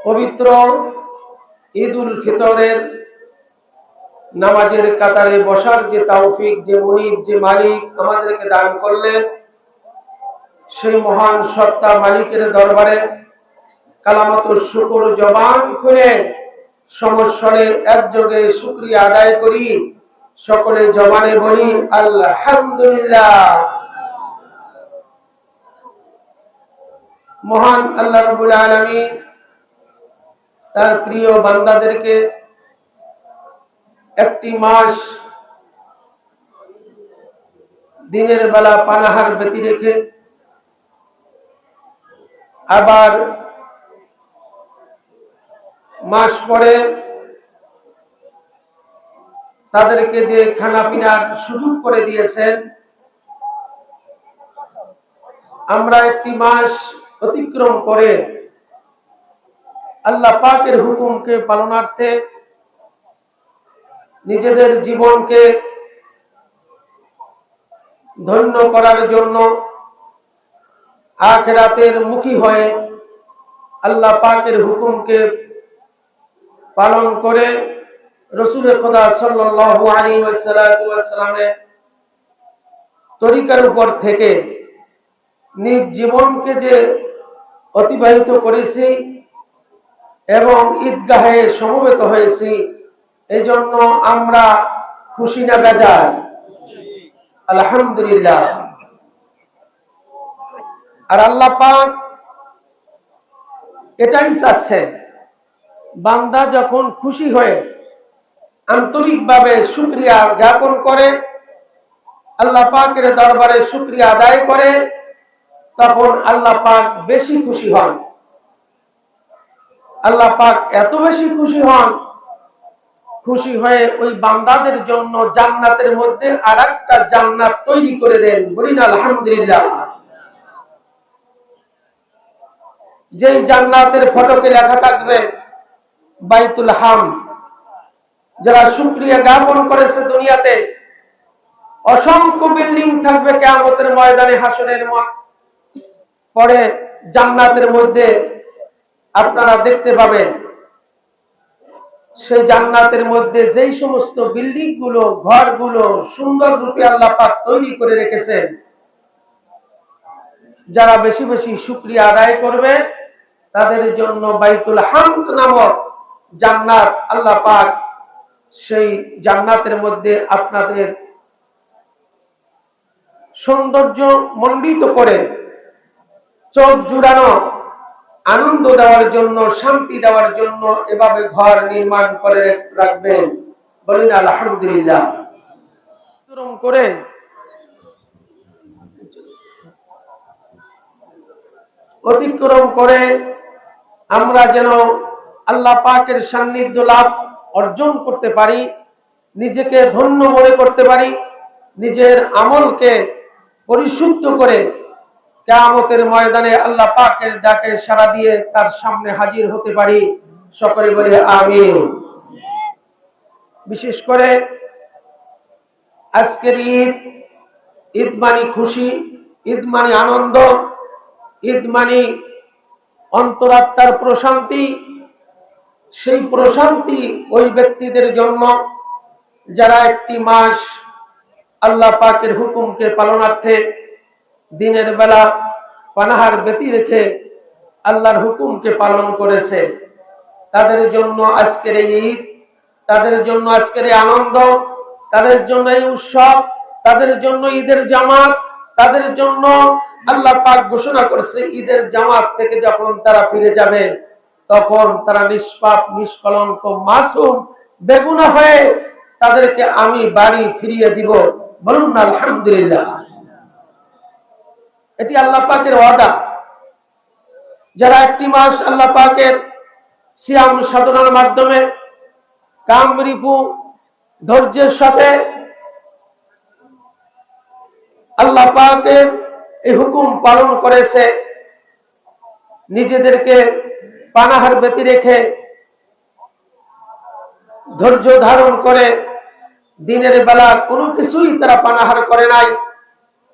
পবিত্র ঈদ উল ফিতরের নামাজের কাতারে বসার যে তৌফিক, যে মুনিব, যে মালিক আমাদেরকে দান করলেন, সেই মহান সত্তা মালিকের দরবারে কালামাতুর শুকর জবান খুলে সমস্বরে একযোগে শুকরিয়া আদায় করি। সকলে জবানে বলি আলহামদুলিল্লাহ। মহান আল্লাহ রাব্বুল আলামিন তার প্রিয় বান্দাদেরকে একটি মাস দিনের বেলা পানাহার ব্যতি রেখে আবার মাস পরে তাদেরকে যে খানা পিনার সুযোগ করে দিয়েছেন, আমরা একটি মাস অতিক্রম করে আল্লাহ পাকের হুকুমকে পালনার্থে নিজেদের জীবনকে ধন্য করার জন্য আখিরাতের মুখী হয়ে আল্লাহ পাকের হুকুমকে পালন করে রাসূল খোদা সাল্লাল্লাহু আলাইহি ওয়াসাল্লামের তরিকার উপর থেকে নিজ জীবনকে যে অতিবাহিত করেছি এবং ঈদগাহে সমবেত হয়েছি, এই জন্য আমরা খুশি না বেজার? আলহামদুলিল্লাহ। আর আল্লাহ পাক এটাই চাচ্ছে, বান্দা যখন খুশি হয়ে আন্তরিকভাবে শুকরিয়া জ্ঞাপন করে, আল্লাহ পাকের দরবারে শুকরিয়া আদায় করে, তখন আল্লাহ পাক বেশি খুশি হন। আল্লাহ পাক এত বেশি খুশি হন, খুশি হয়ে ওই বান্দাদের জন্য জান্নাতের মধ্যে আরেকটা জান্নাত তৈরি করে দেন। বলিন আলহামদুলিল্লাহ। যেই জান্নাতের ফটকে লেখা থাকবে বাইতুল হাম। যারা শুকরিয়া জ্ঞাপন করেছে দুনিয়াতে, অসংখ্য বিল্ডিং থাকবে কিয়ামতের ময়দানে, হাসরের পরে জান্নাতের মধ্যে আপনারা দেখতে পাবেন। সেই জান্নাতের মধ্যে যেই সমস্ত বিল্ডিং গুলো, ঘরগুলো সুন্দর রূপে আল্লাহ পাক তৈরি করে রেখেছেন, যারা বেশি বেশি শুকরিয়া আদায় করবে তাদের জন্য বাইতুল হামদ নামক জান্নাত আল্লাহ পাক সেই জান্নাতের মধ্যে আপনাদের সৌন্দর্য মণ্ডিত করে চোখ জুড়ানো আনন্দ দেওয়ার জন্য, শান্তি দেওয়ার জন্য এভাবে ঘর নির্মাণ করে রাখবেন। বলেন আলহামদুলিল্লাহ। করে অতিক্রম করে আমরা যেন আল্লাহ পাকের সান্নিধ্য লাভ অর্জন করতে পারি, নিজেকে ধন্য মনে করতে পারি, নিজের আমলকে পরিশুদ্ধ করে কিয়ামতের ময়দানে আল্লাহ পাকের ডাকে সাড়া দিয়ে তার সামনে হাজির হতে পারি। সকলে বলি আমিন। বিশেষ করে আজকের ঈদ, ঈদ মানে খুশি, ঈদ মানে আনন্দ, ঈদ মানে অন্তরাত্মার প্রশান্তি। সেই প্রশান্তি ওই ব্যক্তিদের জন্য যারা একটি মাস আল্লাহ পাকের হুকুমকে পালনার্থে দিনের বেলা পানাহার ব্যতি রেখে আল্লাহর হুকুমকে পালন করেছে। তাদের জন্য আজকের এই ঈদ, তাদের জন্য আজকের এই আনন্দ, তাদের জন্য এই উৎসব, তাদের জন্য ঈদের জামাত, তাদের জন্য আল্লাহ পাক ঘোষণা করছে ঈদের জামাত থেকে যখন তারা ফিরে যাবে তখন তারা নিষ্পাপ, নিষ্কলঙ্ক, মাসুম, বেগুনাহ হয়ে তাদেরকে আমি বাড়ি ফিরিয়ে দিব। বলুন আলহামদুলিল্লাহ। এটি আল্লাহ পাকের ওয়াদা। যারা একটি মাস আল্লাহ পাকের সিয়াম সাধনার মাধ্যমে কামরিপু ধৈর্যের সাথে আল্লাহ পাকের এই হুকুম পালন করেছে, নিজেদেরকে পানাহার ব্যতি রেখে ধৈর্য ধারণ করে দিনের বেলা কোনো কিছুই তারা পানাহার করে নাই,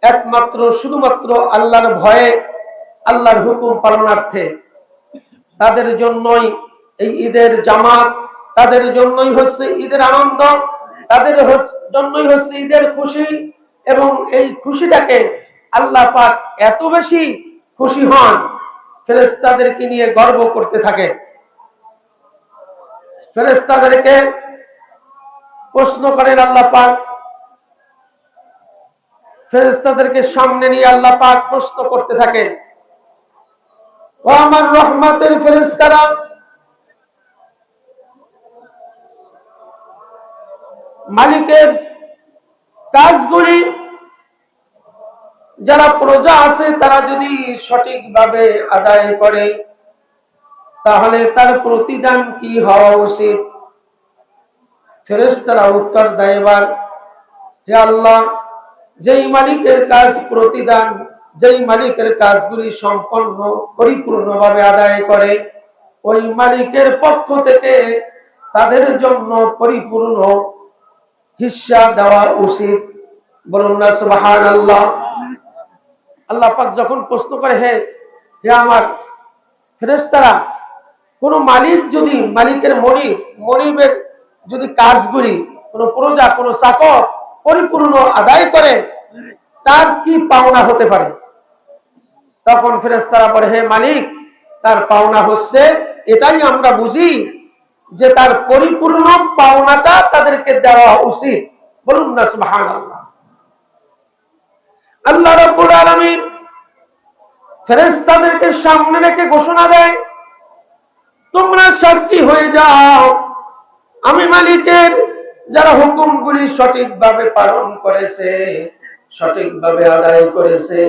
একমাত্র শুধুমাত্র আল্লাহর ভয়ে, আল্লাহর হুকুম পালনার্থে। তাদের জন্যই এই ঈদের জামাত, তাদের জন্যই হচ্ছে ঈদের আনন্দ, তাদের জন্যই হচ্ছে ঈদের খুশি। এবং এই খুশিটাকে আল্লাহ পাক এত বেশি খুশি হন, ফেরেশতাদেরকে নিয়ে গর্ব করতে থাকেন। ফেরেশতাদেরকে প্রশ্ন করেন আল্লাহ পাক, ফেরেশতাদেরকে সামনে নিয়ে আল্লাহ পাক প্রশ্ন করতে থাকেন, ও আমার রহমতের ফেরেশতারা, মালিকের কাজগুলি যারা প্রজা আছে তারা যদি সঠিকভাবে আদায় করে তাহলে তার প্রতিদান কি হওয়া উচিত? ফেরেশতারা উত্তর দেয়, এবার হে আল্লাহ, যেই মালিকের কাজ প্রতিদান, যেই মালিকের কাজগুলি সম্পন্ন পরিপূর্ণভাবে আদায় করে ওই মালিকের পক্ষ থেকে তাদের জন্য পরিপূর্ণ হিস্সা দেওয়া উচিত। বলুন না সুবহানাল্লাহ। আল্লাহ পাক যখন প্রশ্ন করে, হে আমার ফেরেশতারা, কোন মালিক যদি মালিকের মনিবের যদি কাজগুলি কোন প্রজা, কোন চাকর পরিপূর্ণ আদায় করে তার কি পাওনা হতে পারে? তখন ফেরেশতারা বলে, হে মালিক, তার পাওনা হচ্ছে এটাই আমরা বুঝি যে তার পরিপূর্ণ পাওনাটা তাদেরকে দেওয়া উচিত। বলুন না সুবহানাল্লাহ। আল্লাহ রাব্বুল আলামিন ফেরেশতাদেরকে সামনে রেখে ঘোষণা দেয়, তোমরা সাক্ষী হয়ে যাও, আমি মালিকের যারা হুকুমগুলি সঠিকভাবে পালন করেছে, সঠিকভাবে আদায় করেছে,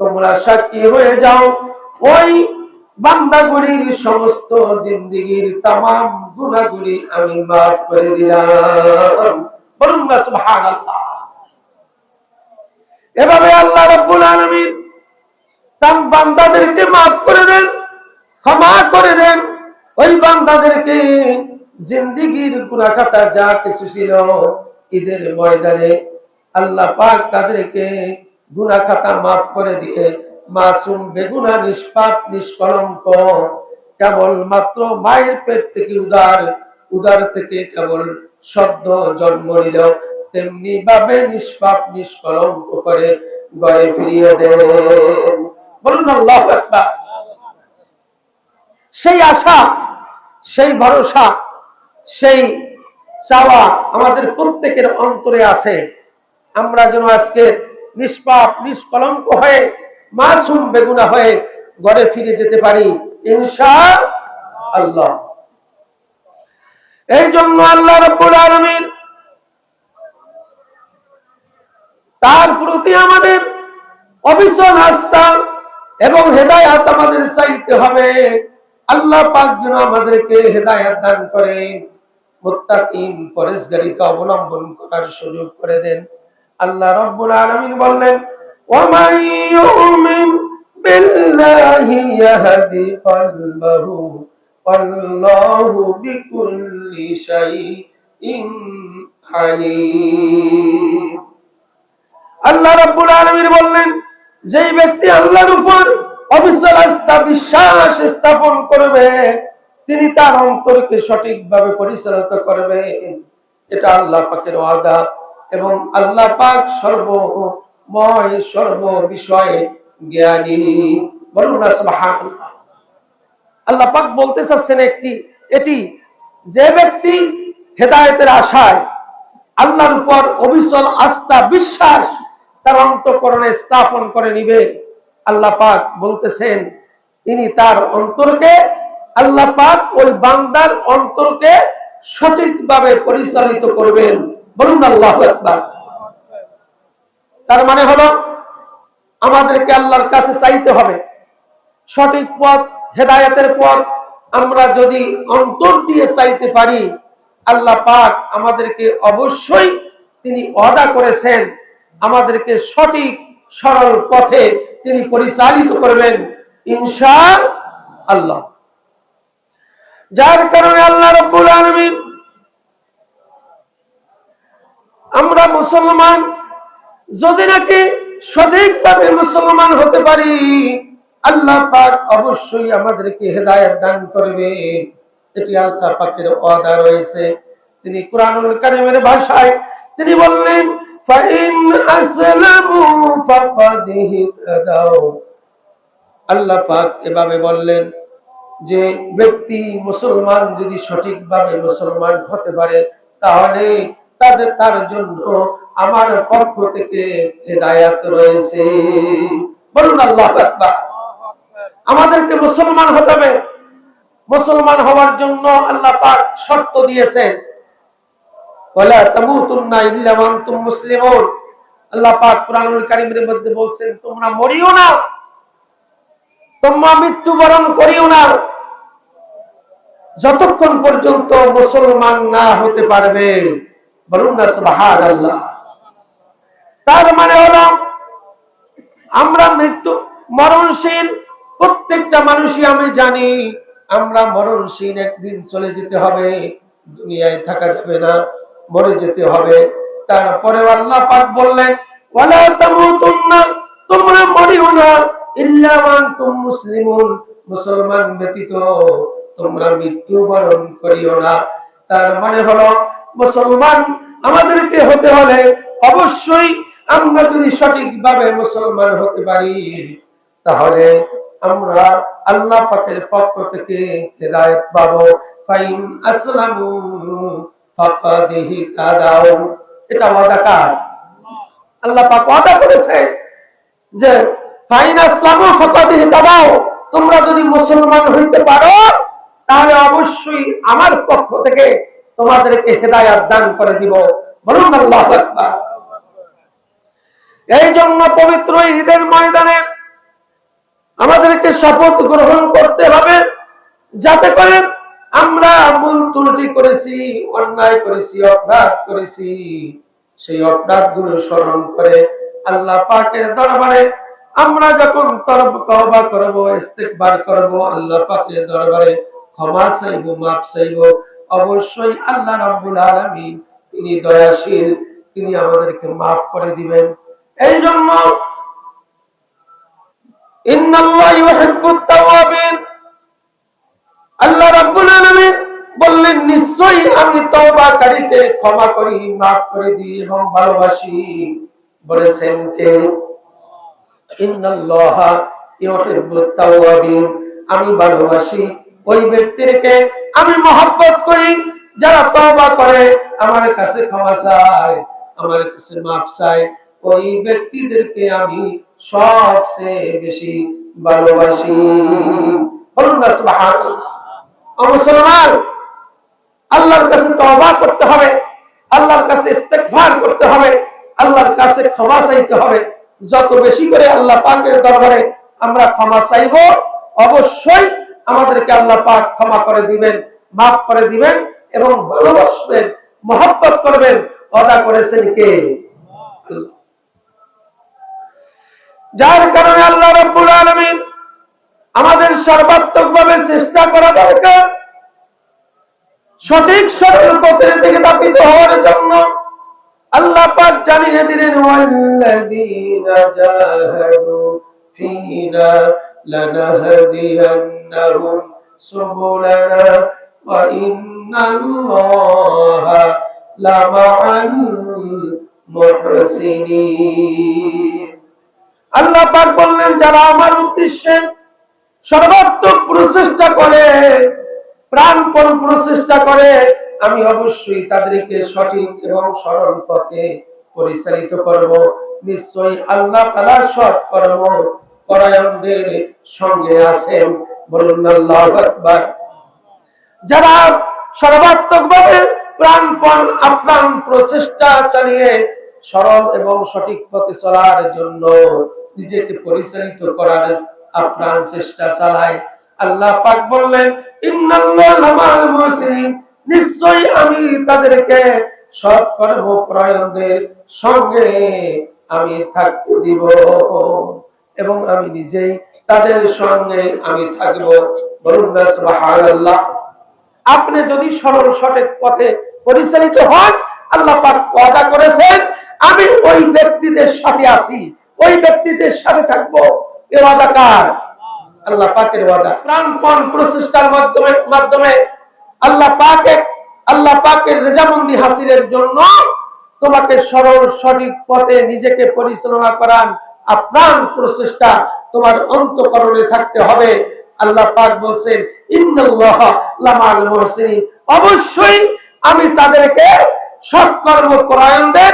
তোমরা সাক্ষী হয়ে যাও ওই বান্দাগুলির সমস্ত জিন্দেগীর তামাম গুনাহগুলি আমি মাফ করে দিলাম। বলুন না সুবহানাল্লাহ। এভাবে আল্লাহ রাব্বুল আলামিন তার বান্দাদেরকে মাফ করে দেন, ক্ষমা করে দেন। ওই বান্দাদেরকে জিন্দেগীর গুনাহ খাতা যা কিছু ছিল ঈদের ময়দানে আল্লাহ পাক তাদেরকে গুনাহ খাতা মাফ করে দিয়ে মাসুম, বেগুনাহ, নিষ্পাপ, নিষ্কলঙ্ক, কেবল মাত্র মায়ের পেট থেকে উদার থেকে কেবল সদ্য জন্ম নিল তেমনি ভাবে নিষ্পাপ নিষ্কলঙ্ক করে ঘরে ফিরিয়ে দেন। বলুন আল্লাহু আকবার। সেই আশা, সেই ভরসা, সেই চাওয়া আমাদের প্রত্যেকের অন্তরে আছে। আমরা যেন আজকে নিষ্পাপ নিষ্কলঙ্ক হয়ে মাসুম বেগুনাহ হয়ে ঘরে ফিরে যেতে পারি ইনশাআল্লাহ। এই জন্য আল্লাহ রাব্বুল আলামিন তার প্রতি আমাদের অবিচল আস্থা এবং হেদায়েত আমাদের চাইতে হবে। আল্লাহ পাক যেন আমাদেরকে হেদায়েত দান করেন, মুত্তাকিন পরেজগারিতা অবলম্বন করার সুযোগ করে দেন। আল্লাহ রাব্বুল আলামিন বললেন, ওয়া মান ইউমিন বিল্লাহি ইয়াহদি কলবাহু আল্লাহু বিকুল্লি শাইইন আলীম। আল্লাহ রাব্বুল আলামিন বললেন, যেই ব্যক্তি আল্লাহর উপর অবিচল আস্থা বিশ্বাস স্থাপন করবে তিনি তার অন্তরকে সঠিকভাবে পরিচালিত করবেন। এটা আল্লাহ পাকের ওয়াদা এবং আল্লাহ পাক সর্বময় সর্ব বিষয়ে জ্ঞানী। বলুন না সুবহানাল্লাহ। আল্লাহ পাক বলতে চাচ্ছেন এটি যে ব্যক্তি হেদায়েতের আশায় আল্লাহর উপর অবিচল আস্থা বিশ্বাস তার অন্তঃকরণে স্থাপন করে নিবে, আল্লাহ পাক বলতেছেন তিনি তার অন্তরকে, আল্লাহ পাক ওই বান্দার অন্তরকে সঠিকভাবে পরিচালিত করবেন। বলুন আল্লাহু আকবার। তার মানে হলো আমাদেরকে আল্লাহর কাছে চাইতে হবে সঠিক পথ, হেদায়েতের পথ। আমরা যদি অন্তর দিয়ে চাইতে পারি আল্লাহ পাক আমাদেরকে অবশ্যই তিনি ওয়াদা করেছেন আমাদেরকে সঠিক সরল পথে তিনি পরিচালিত করবেন ইনশাআল্লাহ। যার কারণে আল্লাহ রাব্বুল আলামিন আমরা মুসলমান যদি নাকি সঠিকভাবে মুসলমান হতে পারি আল্লাহ পাক অবশ্যই আমাদেরকে হেদায়েত দান করবেন। এটি আল্লাহ পাকের ওয়াদা রয়েছে। তিনি কুরআনুল কারীমের ভাষায় তিনি বললেন, ফাইন আসলামু ফাকাদ ইহতাদাও। আল্লাহ পাক এভাবে বললেন যে ব্যক্তি মুসলমান যদি সঠিকভাবে মুসলমান হতে পারে তাহলে তার জন্য আমার পক্ষ থেকে হেদায়েত রয়েছে। বলুন আল্লাহু আকবার। আমাদেরকে মুসলমান হতে হবে। মুসলমান হওয়ার জন্য আল্লাহ পাক শর্ত দিয়েছেন, ওয়ালা তামুতুন্না ইল্লা ওয়া আনতুম মুসলিমুন। আল্লাহ পাক কুরআনুল কারীমের মধ্যে বলেন, তোমরা মরিও না, তোমরা মৃত্যুবরণ করিও না যতক্ষণ পর্যন্ত মুসলমান না হতে পারবে। বলুন না সুবহানাল্লাহ। তার মানে হলো আমরা মরণশীল, প্রত্যেকটা মানুষই আমি জানি আমরা মরণশীল, একদিন চলে যেতে হবে, দুনিয়ায় থাকা যাবে না, মরে যেতে হবে। তারপরে আল্লাহ পাক বললেন, ওয়ালা তামুতুন্না, তোমরা মরিও না, ইল্লা ওয়া আনতুম মুসলিমুন, মুসলমান ব্যতীত তোমরা মৃত্যুবরণ করিও না। তার মানে হলো মুসলমান আমাদেরকে হতে হলে অবশ্যই আমরা যদি সঠিকভাবে মুসলমান হতে পারি তাহলে আমরা আল্লাহ পাকের পক্ষ থেকে হেদায়েত পাবো। ফাইন আসলামু ফাকাদ ইহতাদাও। এটা ওয়াদা কার? আল্লাহ পাক ওয়াদা করেছে যে ফাইন আসলামু ফাকাদ ইহতাদাও, তোমরা যদি মুসলমান হইতে পারো তাহলে অবশ্যই আমার পক্ষ থেকে তোমাদেরকে হেদায়েত দান করে দিব। বলুন আল্লাহু আকবার। এই জন্য পবিত্র ঈদের ময়দানে আমাদেরকে শপথ গ্রহণ করতে হবে, যাতে করে আমরা ভুল ত্রুটি করেছি, অন্যায় করেছি, অপরাধ করেছি, সেই অপরাধগুলো স্মরণ করে আল্লাহ পাকের দরবারে আমরা যখন তওবা করব, ইস্তিগফার করব, আল্লাহ পাকের দরবারে ক্ষমা চাইব, মাফ চাইব, অবশ্যই আল্লাহ রাব্বুল আলামিন তিনি দয়াশীল, তিনি আমাদেরকে মাফ করে দিবেন। এই জন্য ইন্নাল্লাহা ইউহিব্বুত তাওয়াবিন, আল্লাহ রাব্বুল আলামিন বললেন নিশ্চয়ই আমি তওবাকারীকে ক্ষমা করি, মাফ করে দিই এবং ভালোবাসি। বলেছেন কে? ইন্নাল্লাহা ইউহিব্বুত তাওয়াবিন, আমি ভালোবাসি ওই ব্যক্তিকে, আমি মহব্বত করি যারা তওবা করে, আমার কাছে ক্ষমা চায়, আমার কাছে মাফ চায়, ওই ব্যক্তিদেরকে আমি সবচেয়ে বেশি ভালোবাসি। বলুন না সুবহানাল্লাহ। মুসলমান আল্লাহর কাছে তওবা করতে হবে, আল্লাহর কাছে ইস্তিগফার করতে হবে, আল্লাহর কাছে ক্ষমা চাইতে হবে। যত বেশি করে আল্লাহ পাকের দরবারে আমরা ক্ষমা চাইব, অবশ্যই আমাদেরকে আল্লাহ পাক ক্ষমা করে দিবেন, মাফ করে দিবেন এবং ভালোবাসবেন, মহব্বত করবেন। ওয়াদা করেছেন কে? আল্লাহ। যার কারণে আল্লাহ রাব্বুল আলামিন আমাদের সর্বাত্মকভাবে চেষ্টা করা দরকার সঠিক সরল পথের দিকে ধাবিত হওয়ার জন্য। আল্লাহ পাক জানিয়ে দিলেন, ওয়াল্লাযীনা জাহাদু ফীনা লানাহদিয়ান্নাহুম সুবুলানা ওয়া ইন্নাল্লাহা লামাআল মুহসিনিন। আল্লাহ পাক বললেন, যারা আমার উদ্দেশ্যে সর্বাত্মক প্রচেষ্টা করে, প্রাণপণ প্রচেষ্টা করে, আমি অবশ্যই তাদেরকে সঠিক এবং সরল পথে পরিচালিত করব। নিশ্চয়ই আল্লাহ তাআলা সৎ কর্ম পরায়ণদের সঙ্গে আছেন। বলুন আল্লাহু আকবার। যারা সর্বাত্মকভাবে প্রাণপণ আপ্রাণ প্রচেষ্টা চালিয়ে সরল এবং সঠিক পথে চলার জন্য নিজেকে পরিচালিত করার আপ্রাণ চেষ্টা চালায়, আল্লাহ পাক বললেন, ইন্নাল্লাহা মা'আল মুহসিনিন, নিশ্চয়ই আমি তাদেরকে সৎ কর্মপরায়ণদের সঙ্গে আমি থাকতে দিব এবং আমি নিজেই তাদের সঙ্গে আমি থাকব। বলুন না সুবহানাল্লাহ। আপনি যদি সরল সঠিক পথে পরিচালিত হন, আল্লাহ পাক ওয়াদা করেছেন আমি ওই ব্যক্তিদের সাথে আছি, ওই ব্যক্তিদের সাথে থাকবো। এ ওয়াদা কার? আল্লাহ পাকের ওয়াদা। প্রাণপণ প্রচেষ্টার মাধ্যমে আল্লাহ পাকের রেজামন্দি হাসিলের জন্য তোমাকে সরল সঠিক পথে নিজেকে পরিচালনা করান আপ্রাণ প্রচেষ্টা তোমার অন্তঃকরণে থাকতে হবে। আল্লাহ পাক বলছেন, ইন্নাল্লাহা লামাল মুহসিনিন, অবশ্যই আমি তাদেরকে সৎকর্ম পরায়ণদের,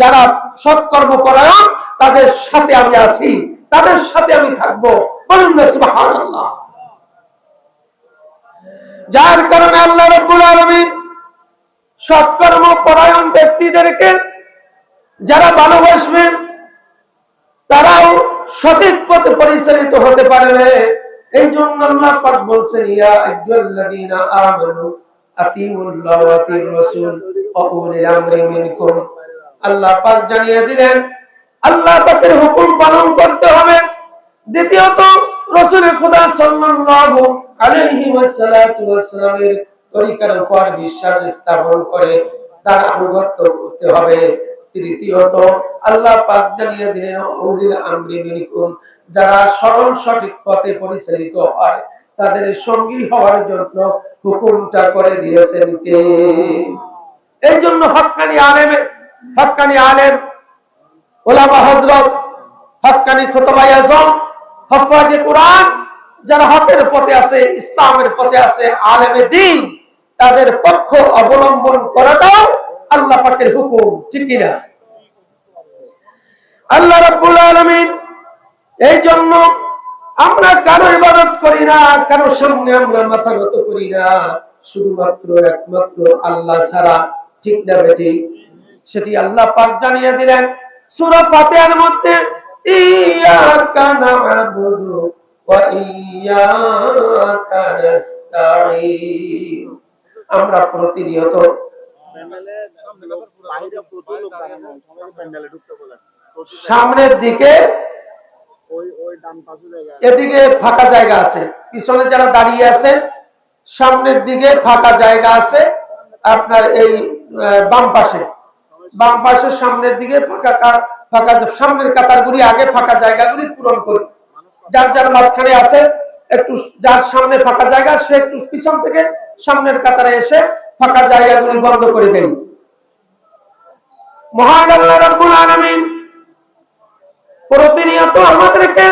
যারা সৎকর্ম পরায়ণ তাদের সাথে আমি আছি, তাদের সাথে আমি থাকবো। বলুন না সুবহানাল্লাহ। যার কারণে আল্লাহ রাব্বুল আলামিন সৎকর্ম পরায়ণ ব্যক্তিদেরকে যারা ভালোবাসবেন তারাও সঠিক পথে পরিচালিত হতে পারবে। এই জন্য আল্লাহ পাক বলছেন, ইয়া আইয়ুহাল্লাযীনা আমানু আতিউল্লাহ ওয়া আতিউর রাসূল ওয়া উলিল আমরি মিনকুম। আল্লাহ পাক জানিয়ে দিলেন আল্লাহ পাকের হুকুম পালন করতে হবে। দ্বিতীয়ত রাসূল খোদা সাল্লাল্লাহু আলাইহি ওয়াসাল্লামের তরিকার উপর বিশ্বাস স্থাপন করে তার আনুগত্য করতে হবে। তৃতীয়ত আল্লাহ পাক জানিয়ে দিলেন উলিল আমরি মিনকুম, যারা সরল সঠিক পথে পরিচালিত হয় তাদের সঙ্গী হওয়ার জন্য হুকুমটা করে দিয়েছেন কে? এই জন্য হক্কানি আলেম ওলামা হযরত, হক্কানি খুতবায়ে আযম, হাফাজে কোরআন, যারা হকের পথে আছে, ইসলামের পথে আছে, আলেমে দ্বীন, তাদের পক্ষ অবলম্বন করাটাও আল্লাহ পাকের হুকুম, ঠিক কিনা? আল্লাহ রাব্বুল আলামিন এই জন্য আমরা কারো ইবাদত করি না, কারো সামনে আমরা মাথা নত করি না, শুধুমাত্র একমাত্র আল্লাহ ছাড়া, ঠিক না বেঠিক? সেটি আল্লাহ পাক জানিয়ে দিলেন সূরা ফাতিহার মধ্যে, ইয়াকা না'বুদু ওয়া ইয়াকা নাস্তাঈন। আমরা প্রতিনিয়ত সামনের দিকে, এদিকে ফাঁকা জায়গা আছে, পিছনে যারা দাঁড়িয়ে আছেন সামনের দিকে ফাঁকা জায়গা আছে, আপনার এই বাম পাশে সামনের দিকে ফাঁকা সামনের কাতারগুলি আগে ফাঁকা জায়গাগুলি পূরণ করি। যার মাঝখানে আছে একটু, যার সামনে ফাঁকা জায়গা সে একটু পিছন থেকে সামনের কাতারে এসে ফাঁকা জায়গাগুলি বন্ধ করে দেয়। মহান আল্লাহ রাব্বুল আলামিন প্রতিনিয়ত আমাদেরকে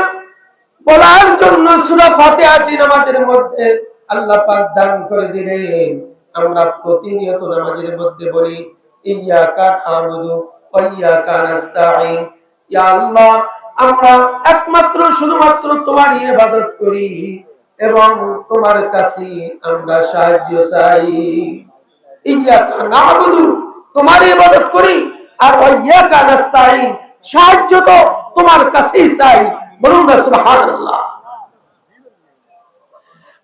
বলার জন্য সূরা ফাতিহাটি নামাজের মধ্যে আল্লাহ পাক দান করে দিলেন। আমরা প্রতিনিয়ত নামাজের মধ্যে বলি, ইয়াকা না'বুদু ওয়া ইয়াকা নাস্তাঈন। ইয়া আল্লাহ, আমরা একমাত্র শুধুমাত্র তোমার ইবাদত করি এবং তোমার কাছে আমরা সাহায্য চাই। ইয়াকা না'বুদু, তোমার ইবাদত করি, আর ওয়া ইয়াকা নাস্তাঈন, সাহায্য তো তোমার কাছেই চাই। বলুন না সুবহানাল্লাহ।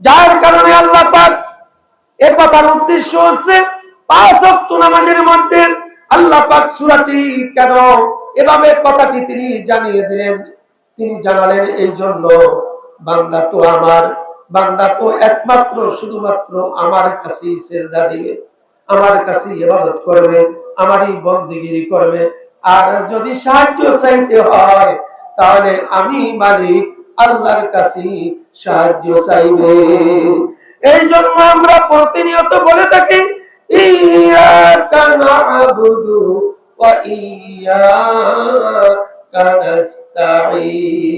যার কারণে আল্লাহ পাক এই কথার উদ্দেশ্য হচ্ছে 5 ওয়াক্ত নামাজের মধ্যে আল্লাহ পাক সূরাটি কেন এভাবে কথাটি তিনি জানিয়ে দিলেন, তিনি জানালেন এই জন্য, বান্দা তো একমাত্র শুধুমাত্র আমার কাছেই সিজদা দিবে, আমার কাছেই ইবাদত করবে, আমারই বন্দেগী করবে। আর যদি সাহায্য চাইতে হয় তাহলে আমি মালিক আল্লাহর কাছে সাহায্য চাইবে। এই জন্য আমরা প্রতিনিয়ত বলে থাকি, ইয়াকা না'বুদু ওয়া ইয়াকা নাস্তাঈন।